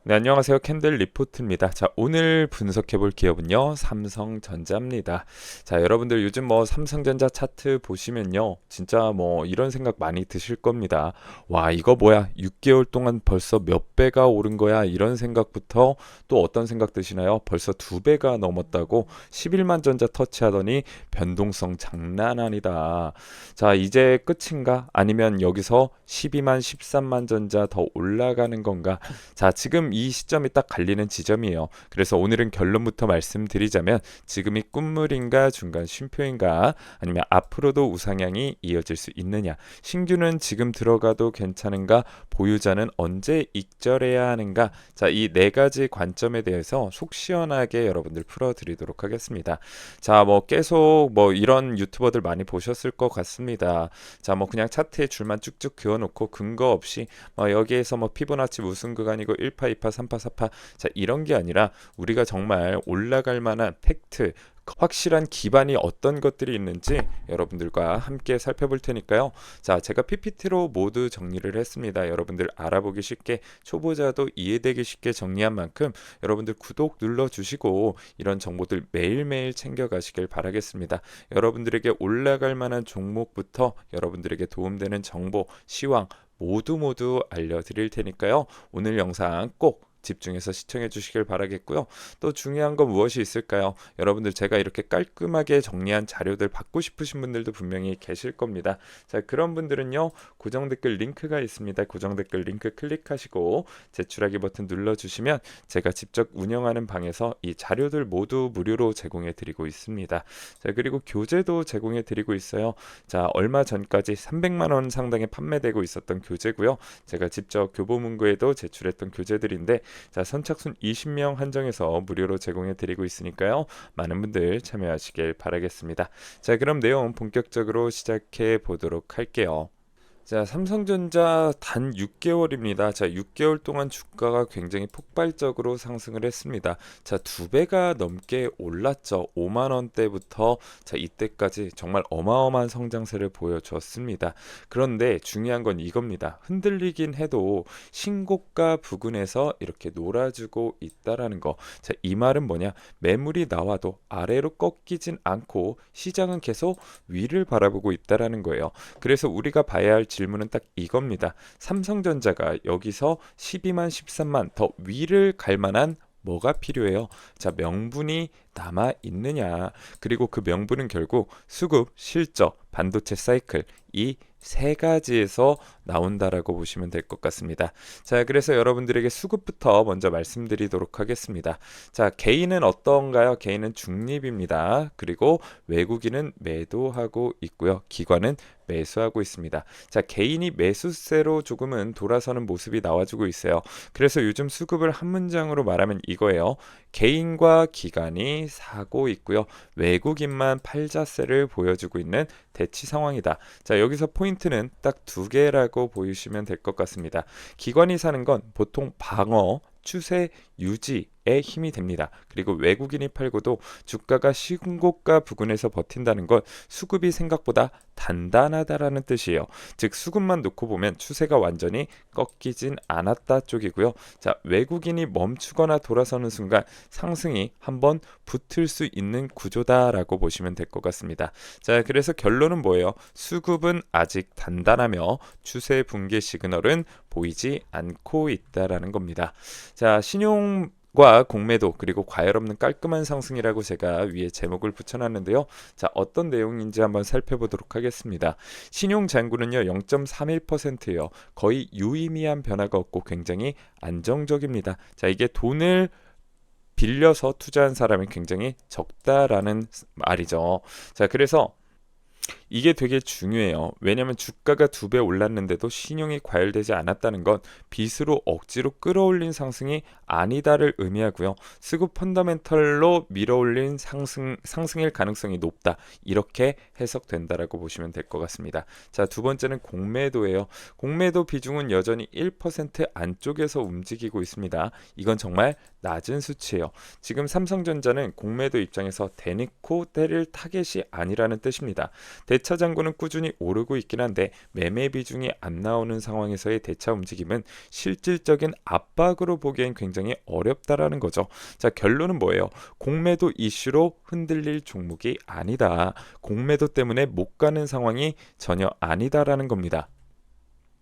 네, 안녕하세요. 캔들 리포트입니다. 자, 오늘 분석해 볼 기업은요, 삼성전자입니다. 자, 여러분들 요즘 뭐 삼성전자 차트 보시면요, 진짜 뭐 이런 생각 많이 드실 겁니다. 와, 이거 뭐야? 6개월 동안 벌써 몇 배가 오른 거야? 이런 생각부터 또 어떤 생각 드시나요? 벌써 2배가 넘었다고 11만 전자 터치하더니 변동성 장난 아니다. 자, 이제 끝인가? 아니면 여기서 12만, 13만 전자 더 올라가는 건가? 자, 지금 이 시점이 딱 갈리는 지점이에요. 그래서 오늘은 결론부터 말씀드리자면 지금이 꿈물인가 중간 쉼표인가 아니면 앞으로도 우상향이 이어질 수 있느냐, 신규는 지금 들어가도 괜찮은가, 보유자는 언제 익절해야 하는가. 자, 이 네 가지 관점에 대해서 속 시원하게 여러분들 풀어드리도록 하겠습니다. 자, 뭐 계속 뭐 이런 유튜버들 많이 보셨을 것 같습니다. 자, 뭐 그냥 차트에 줄만 쭉쭉 그어놓고 근거 없이 여기에서 뭐 피보나치 무슨 구간이고 1파, 2파, 3파, 4파, 자 이런 게 아니라 우리가 정말 올라갈 만한 팩트, 확실한 기반이 어떤 것들이 있는지 여러분들과 함께 살펴볼 테니까요. 자, 제가 PPT로 모두 정리를 했습니다. 여러분들 알아보기 쉽게, 초보자도 이해되기 쉽게 정리한 만큼 여러분들 구독 눌러주시고 이런 정보들 매일매일 챙겨가시길 바라겠습니다. 여러분들에게 올라갈 만한 종목부터 여러분들에게 도움되는 정보, 시황 모두 알려드릴 테니까요. 오늘 영상 꼭 집중해서 시청해 주시길 바라겠고요. 또 중요한 건 무엇이 있을까요? 여러분들 제가 이렇게 깔끔하게 정리한 자료들 받고 싶으신 분들도 분명히 계실 겁니다. 자, 그런 분들은요. 고정 댓글 링크가 있습니다. 고정 댓글 링크 클릭하시고 제출하기 버튼 눌러주시면 제가 직접 운영하는 방에서 이 자료들 모두 무료로 제공해 드리고 있습니다. 자, 그리고 교재도 제공해 드리고 있어요. 자, 얼마 전까지 300만 원 상당에 판매되고 있었던 교재고요. 제가 직접 교보문고에도 제출했던 교재들인데, 자, 선착순 20명 한정해서 무료로 제공해 드리고 있으니까요. 많은 분들 참여하시길 바라겠습니다. 자, 그럼 내용 본격적으로 시작해 보도록 할게요. 자, 삼성전자 단 6개월입니다. 자, 6개월 동안 주가가 굉장히 폭발적으로 상승을 했습니다. 자, 2배가 넘게 올랐죠. 5만 원대부터 자, 이때까지 정말 어마어마한 성장세를 보여줬습니다. 그런데 중요한 건 이겁니다. 흔들리긴 해도 신고가 부근에서 이렇게 놀아주고 있다라는 거. 자, 이 말은 뭐냐? 매물이 나와도 아래로 꺾이진 않고 시장은 계속 위를 바라보고 있다라는 거예요. 그래서 우리가 봐야 할 질문은 딱 이겁니다. 삼성전자가 여기서 12만, 13만 더 위를 갈 만한 뭐가 필요해요? 자, 명분이 남아 있느냐? 그리고 그 명분은 결국 수급, 실적, 반도체 사이클 이 세 가지에서 나온다라고 보시면 될 것 같습니다. 자, 그래서 여러분들에게 수급부터 먼저 말씀드리도록 하겠습니다. 자, 개인은 어떤가요? 개인은 중립입니다. 그리고 외국인은 매도하고 있고요. 기관은 매수하고 있습니다. 자, 개인이 매수세로 조금은 돌아서는 모습이 나와주고 있어요. 그래서 요즘 수급을 한 문장으로 말하면 이거예요. 개인과 기관이 사고 있고요. 외국인만 팔자세를 보여주고 있는 대치 상황이다. 자, 여기서 포인트는 딱 두 개라고 보시면 될 것 같습니다. 기관이 사는 건 보통 방어, 추세 유지에 힘이 됩니다. 그리고 외국인이 팔고도 주가가 신고가 부근에서 버틴다는 건 수급이 생각보다 단단하다라는 뜻이에요. 즉 수급만 놓고 보면 추세가 완전히 꺾이진 않았다 쪽이고요. 자, 외국인이 멈추거나 돌아서는 순간 상승이 한번 붙을 수 있는 구조다라고 보시면 될 것 같습니다. 자, 그래서 결론은 뭐예요? 수급은 아직 단단하며 추세 붕괴 시그널은 보이지 않고 있다라는 겁니다. 자, 신용과 공매도 그리고 과열 없는 깔끔한 상승이라고 제가 위에 제목을 붙여놨는데요. 자, 어떤 내용인지 한번 살펴보도록 하겠습니다. 신용 잔고는요 0.31%예요. 거의 유의미한 변화가 없고 굉장히 안정적입니다. 자, 이게 돈을 빌려서 투자한 사람이 굉장히 적다라는 말이죠. 자, 그래서 이게 되게 중요해요. 왜냐하면 주가가 2배 올랐는데도 신용이 과열되지 않았다는 건 빚으로 억지로 끌어올린 상승이 아니다를 의미하고요. 수급 펀더멘털로 밀어올린 상승일 가능성이 높다. 이렇게 해석된다라고 보시면 될 것 같습니다. 자, 두 번째는 공매도예요. 공매도 비중은 여전히 1% 안쪽에서 움직이고 있습니다. 이건 정말 낮은 수치예요. 지금 삼성전자는 공매도 입장에서 대놓고 때릴 타겟이 아니라는 뜻입니다. 대차 잔고는 꾸준히 오르고 있긴 한데 매매 비중이 안 나오는 상황에서의 대차 움직임은 실질적인 압박으로 보기엔 굉장히 어렵다라는 거죠. 자, 결론은 뭐예요? 공매도 이슈로 흔들릴 종목이 아니다. 공매도 때문에 못 가는 상황이 전혀 아니다라는 겁니다.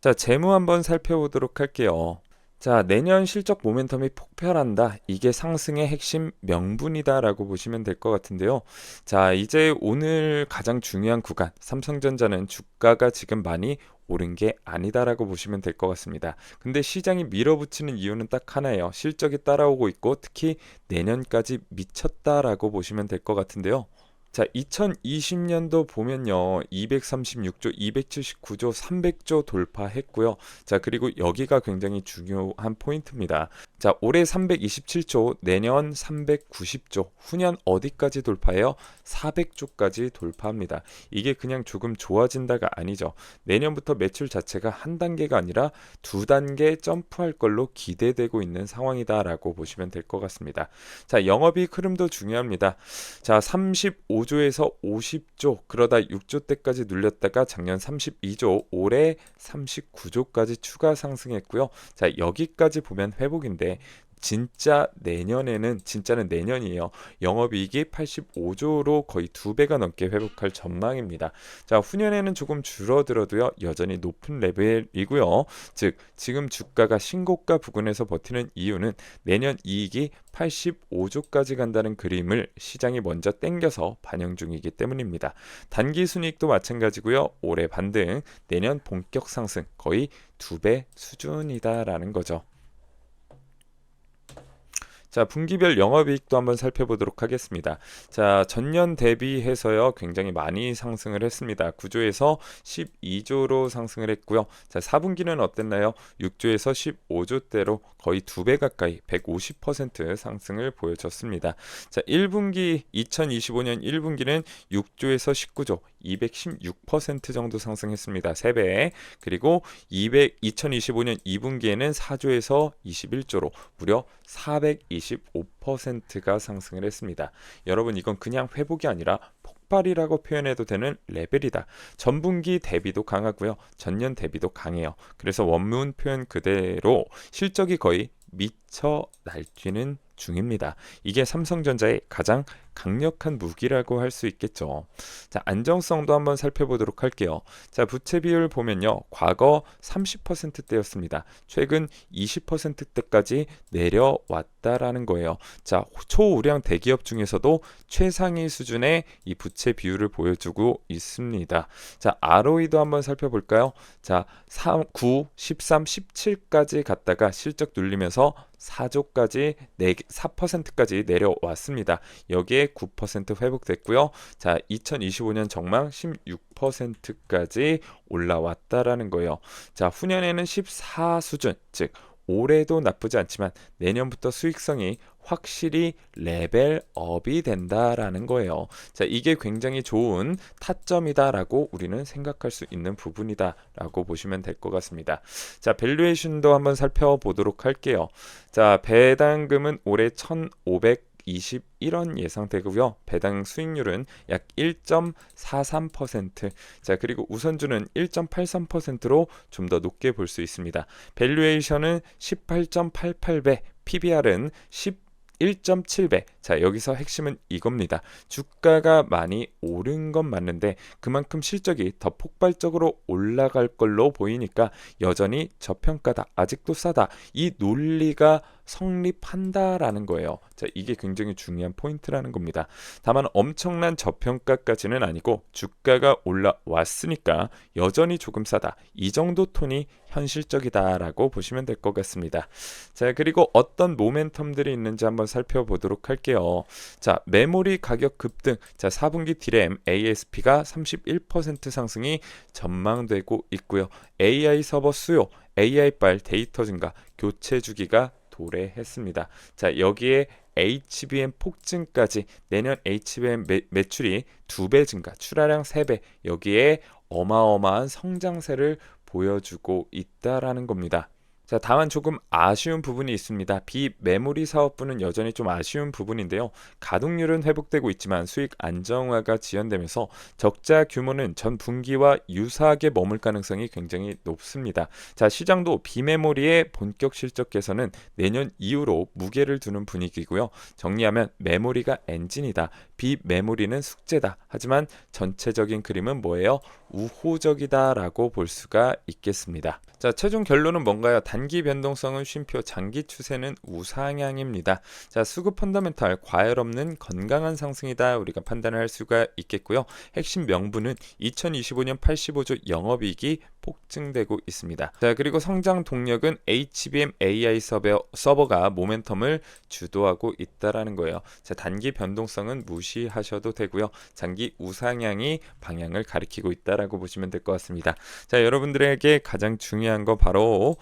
자, 재무 한번 살펴보도록 할게요. 자, 내년 실적 모멘텀이 폭발한다. 이게 상승의 핵심 명분이다라고 보시면 될 것 같은데요. 자, 이제 오늘 가장 중요한 구간, 삼성전자는 주가가 지금 많이 오른 게 아니다라고 보시면 될 것 같습니다. 근데 시장이 밀어붙이는 이유는 딱 하나예요. 실적이 따라오고 있고 특히 내년까지 미쳤다라고 보시면 될 것 같은데요. 자, 2020년도 보면요. 236조, 279조, 300조 돌파했고요. 자, 그리고 여기가 굉장히 중요한 포인트입니다. 자, 올해 327조, 내년 390조, 후년 어디까지 돌파해요? 400조까지 돌파합니다. 이게 그냥 조금 좋아진다가 아니죠. 내년부터 매출 자체가 한 단계가 아니라 두 단계 점프할 걸로 기대되고 있는 상황이다라고 보시면 될 것 같습니다. 자, 영업이익 흐름도 중요합니다. 자, 35조에서 50조, 그러다 6조 때까지 눌렸다가 작년 32조, 올해 39조까지 추가 상승했고요. 자, 여기까지 보면 회복인데 진짜는 내년이에요. 영업이익이 85조로 거의 2배가 넘게 회복할 전망입니다. 자, 후년에는 조금 줄어들어도요. 여전히 높은 레벨이고요. 즉, 지금 주가가 신고가 부근에서 버티는 이유는 내년 이익이 85조까지 간다는 그림을 시장이 먼저 땡겨서 반영 중이기 때문입니다. 단기 순이익도 마찬가지고요. 올해 반등, 내년 본격 상승 거의 2배 수준이다라는 거죠. 자, 분기별 영업이익도 한번 살펴보도록 하겠습니다. 자, 전년 대비해서요, 굉장히 많이 상승을 했습니다. 9조에서 12조로 상승을 했고요. 자, 4분기는 어땠나요? 6조에서 15조대로 거의 2배 가까이 150% 상승을 보여줬습니다. 자, 1분기 2025년 1분기는 6조에서 19조 216% 정도 상승했습니다. 3배. 그리고 2025년 2분기에는 4조에서 21조로 무려 425%가 상승을 했습니다. 여러분, 이건 그냥 회복이 아니라 폭발이라고 표현해도 되는 레벨이다. 전분기 대비도 강하고요. 전년 대비도 강해요. 그래서 원문 표현 그대로 실적이 거의 미쳐 날뛰는 중입니다. 이게 삼성전자의 가장 강력한 무기라고 할 수 있겠죠. 자, 안정성도 한번 살펴보도록 할게요. 자, 부채 비율 보면요. 과거 30%대였습니다. 최근 20%대까지 내려왔다라는 거예요. 자, 초우량 대기업 중에서도 최상위 수준의 이 부채 비율을 보여주고 있습니다. 자, ROE도 한번 살펴볼까요? 자, 9, 13, 17까지 갔다가 실적 눌리면서 4조까지 4%까지 내려왔습니다. 여기에 9% 회복됐고요. 자, 2025년 전망 16%까지 올라왔다라는 거예요. 자, 후년에는 14 수준, 즉 올해도 나쁘지 않지만 내년부터 수익성이 확실히 레벨업이 된다라는 거예요. 자, 이게 굉장히 좋은 타점이다라고 우리는 생각할 수 있는 부분이다라고 보시면 될 것 같습니다. 자, 밸류에이션도 한번 살펴보도록 할게요. 자, 배당금은 올해 1,521원 예상되고요. 배당 수익률은 약 1.43%. 자, 그리고 우선주는 1.83%로 좀 더 높게 볼 수 있습니다. 밸류에이션은 18.88배, PBR은 1.7배. 자, 여기서 핵심은 이겁니다. 주가가 많이 오른 건 맞는데 그만큼 실적이 더 폭발적으로 올라갈 걸로 보이니까 여전히 저평가다, 아직도 싸다, 이 논리가 성립한다라는 거예요. 자, 이게 굉장히 중요한 포인트라는 겁니다. 다만 엄청난 저평가까지는 아니고 주가가 올라왔으니까 여전히 조금 싸다, 이 정도 톤이 현실적이다라고 보시면 될 것 같습니다. 자, 그리고 어떤 모멘텀들이 있는지 한번 살펴보도록 할게요. 자, 메모리 가격 급등. 자, 4분기 D램 ASP가 31% 상승이 전망되고 있고요. AI 서버 수요, AI빨 데이터 증가, 교체 주기가 도래했습니다. 자, 여기에 HBM 폭증까지, 내년 HBM 매출이 2배 증가, 출하량 3배, 여기에 어마어마한 성장세를 보여주고 있다라는 겁니다. 자, 다만 조금 아쉬운 부분이 있습니다. 비메모리 사업부는 여전히 좀 아쉬운 부분인데요. 가동률은 회복되고 있지만 수익 안정화가 지연되면서 적자 규모는 전 분기와 유사하게 머물 가능성이 굉장히 높습니다. 자, 시장도 비메모리의 본격 실적 개선은 내년 이후로 무게를 두는 분위기고요. 정리하면 메모리가 엔진이다. 비메모리는 숙제다. 하지만 전체적인 그림은 뭐예요? 우호적이다라고 볼 수가 있겠습니다. 자, 최종 결론은 뭔가요? 단기 변동성은 쉼표, 장기 추세는 우상향입니다. 자, 수급 펀더멘탈 과열 없는 건강한 상승이다 우리가 판단을 할 수가 있겠고요. 핵심 명분은 2025년 85조 영업이익이 폭증되고 있습니다. 자, 그리고 성장 동력은 HBM AI 서버가 모멘텀을 주도하고 있다라는 거예요. 자, 단기 변동성은 무시하셔도 되고요. 장기 우상향이 방향을 가리키고 있다라고 보시면 될 것 같습니다. 자, 여러분들에게 가장 중요한 거 바로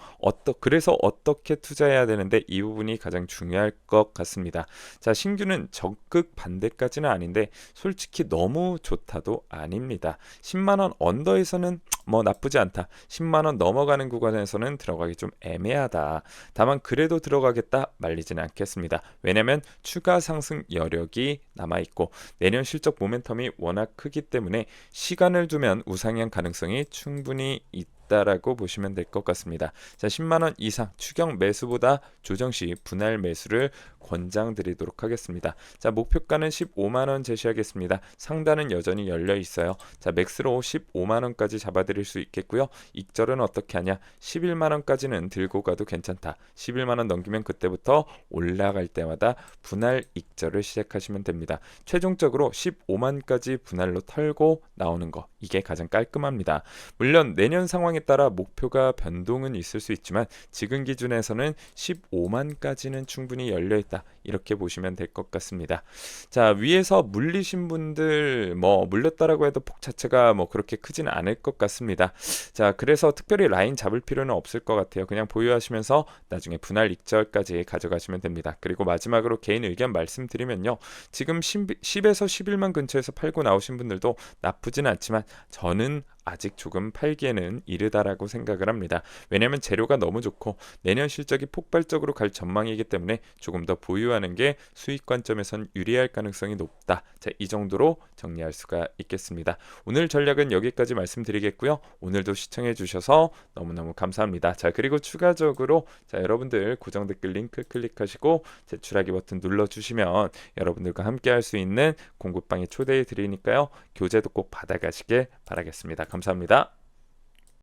그래서 어떻게 투자해야 되는데 이 부분이 가장 중요할 것 같습니다. 자, 신규는 적극 반대까지는 아닌데 솔직히 너무 좋다도 아닙니다. 10만 원 언더에서는 뭐 나쁘지 않다. 10만 원 넘어가는 구간에서는 들어가기 좀 애매하다. 다만 그래도 들어가겠다 말리지는 않겠습니다. 왜냐면 추가 상승 여력이 남아있고 내년 실적 모멘텀이 워낙 크기 때문에 시간을 두면 우상향 가능성이 충분히 있다라고 보시면 될 것 같습니다. 자, 10만 원 이상 추경 매수보다 조정 시 분할 매수를 권장드리도록 하겠습니다. 자, 목표가는 15만 원 제시하겠습니다. 상단은 여전히 열려 있어요. 자, 맥스로 15만 원까지 잡아드릴 수 있겠고요. 익절은 어떻게 하냐? 11만 원까지는 들고 가도 괜찮다. 11만 원 넘기면 그때부터 올라갈 때마다 분할 익절을 시작하시면 됩니다. 최종적으로 15만까지 분할로 털고 나오는 거, 이게 가장 깔끔합니다. 물론 내년 상황에 따라 목표가 변동은 있을 수 있지만 지금 기준에서는 15만까지는 충분히 열려있다 이렇게 보시면 될 것 같습니다. 자, 위에서 물리신 분들 뭐 물렸다라고 해도 폭 자체가 뭐 그렇게 크지는 않을 것 같습니다. 자, 그래서 특별히 라인 잡을 필요는 없을 것 같아요. 그냥 보유하시면서 나중에 분할 익절까지 가져가시면 됩니다. 그리고 마지막으로 개인 의견 말씀드리면요, 지금 10에서 11만 근처에서 팔고 나오신 분들도 나쁘진 않지만 저는 아직 조금 팔기에는 이르다라고 생각을 합니다. 왜냐하면 재료가 너무 좋고 내년 실적이 폭발적으로 갈 전망이기 때문에 조금 더 보유하는 게 수익 관점에선 유리할 가능성이 높다. 자, 이 정도로 정리할 수가 있겠습니다. 오늘 전략은 여기까지 말씀드리겠고요. 오늘도 시청해 주셔서 너무너무 감사합니다. 자, 그리고 추가적으로 여러분들 고정 댓글 링크 클릭하시고 제출하기 버튼 눌러주시면 여러분들과 함께 할 수 있는 공부방에 초대해 드리니까요. 교재도 꼭 받아가시길 바라겠습니다. 감사합니다.